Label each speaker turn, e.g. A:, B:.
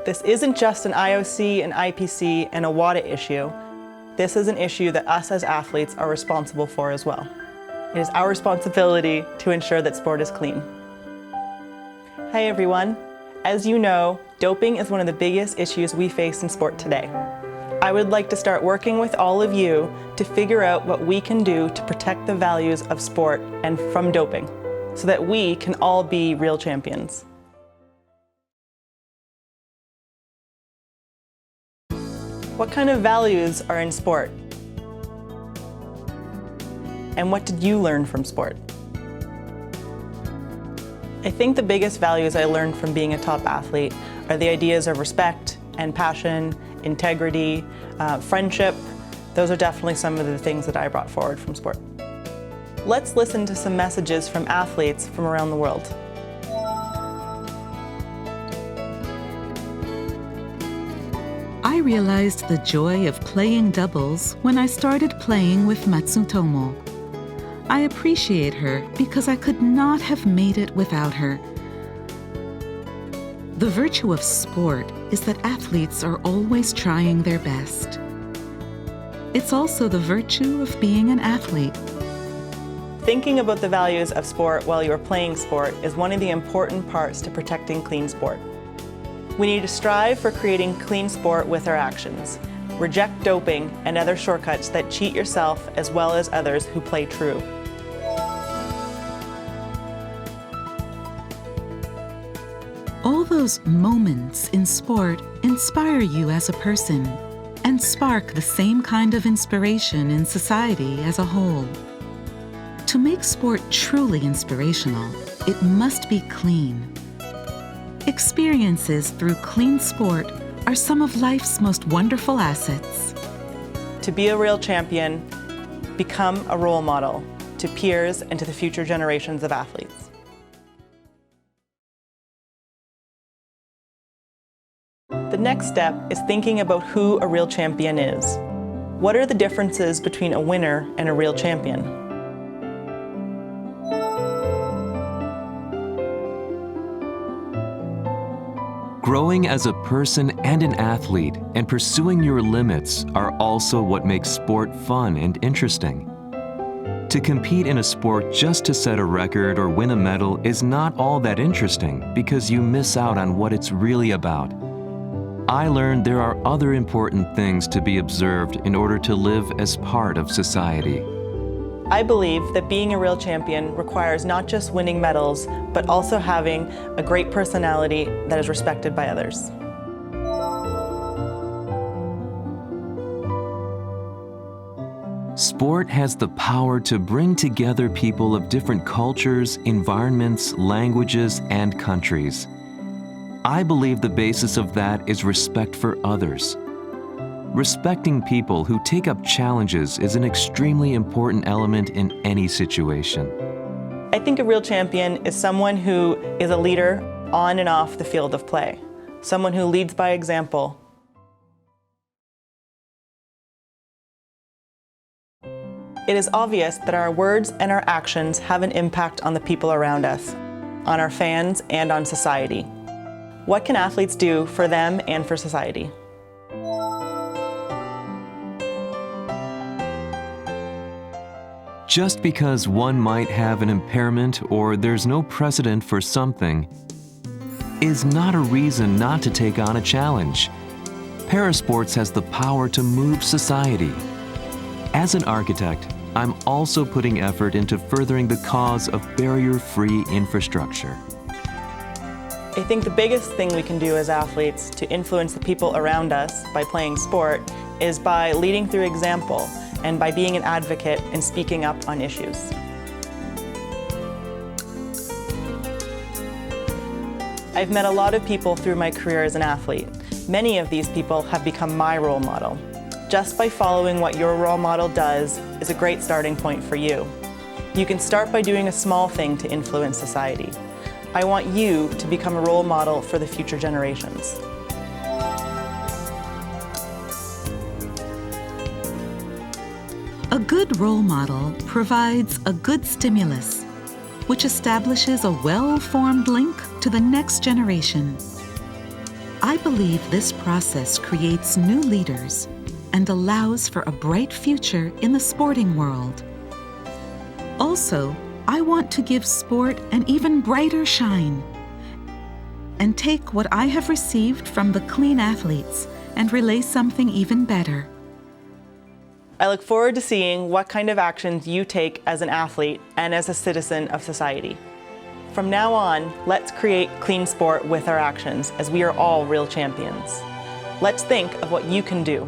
A: This isn't just an IOC, an IPC, and a WADA issue. This is an issue that us as athletes are responsible for as well. It is our responsibility to ensure that sport is clean. Hi everyone. As you know, doping is one of the biggest issues we face in sport today. I would like to start working with all of you to figure out what we can do to protect the values of sport and from doping, so that we can all be real champions. What kind of values are in sport? And what did you learn from sport? I think the biggest values I learned from being a top athlete are the ideas of respect and passion, integrity, friendship. Those are definitely some of the things that I brought forward from sport. Let's listen to some messages from athletes from around the world.
B: I realized the joy of playing doubles when I started playing with Matsutomo. I appreciate her because I could not have made it without her. The virtue of sport is that athletes are always trying their best. It's also the virtue of being an athlete.
A: Thinking about the values of sport while you are playing sport is one of the important parts to protecting clean sport. We need to strive for creating clean sport with our actions. Reject doping and other shortcuts that cheat yourself as well as others who play true.
B: All those moments in sport inspire you as a person and spark the same kind of inspiration in society as a whole. To make sport truly inspirational, it must be clean. Experiences through clean sport are some of life's most wonderful assets.
A: To be a real champion, become a role model to peers and to the future generations of athletes. The next step is thinking about who a real champion is. What are the differences between a winner and a real champion?
C: Growing as a person and an athlete and pursuing your limits are also what makes sport fun and interesting. To compete in a sport just to set a record or win a medal is not all that interesting because you miss out on what it's really about. I learned there are other important things to be observed in order to live as part of society.
A: I believe that being a real champion requires not just winning medals, but also having a great personality that is respected by others.
C: Sport has the power to bring together people of different cultures, environments, languages, and countries. I believe the basis of that is respect for others. Respecting people who take up challenges is an extremely important element in any situation.
A: I think a real champion is someone who is a leader on and off the field of play, someone who leads by example. It is obvious that our words and our actions have an impact on the people around us, on our fans, and on society. What can athletes do for them and for society?
C: Just because one might have an impairment or there's no precedent for something is not a reason not to take on a challenge. Parasports has the power to move society. As an architect, I'm also putting effort into furthering the cause of barrier-free infrastructure.
A: I think the biggest thing we can do as athletes to influence the people around us by playing sport is by leading through example and by being an advocate and speaking up on issues. I've met a lot of people through my career as an athlete. Many of these people have become my role model. Just by following what your role model does is a great starting point for you. You can start by doing a small thing to influence society. I want you to become a role model for the future generations.
B: A good role model provides a good stimulus, which establishes a well-formed link to the next generation. I believe this process creates new leaders and allows for a bright future in the sporting world. Also, I want to give sport an even brighter shine and take what I have received from the clean athletes and relay something even better.
A: I look forward to seeing what kind of actions you take as an athlete and as a citizen of society. From now on, let's create clean sport with our actions, as we are all real champions. Let's think of what you can do.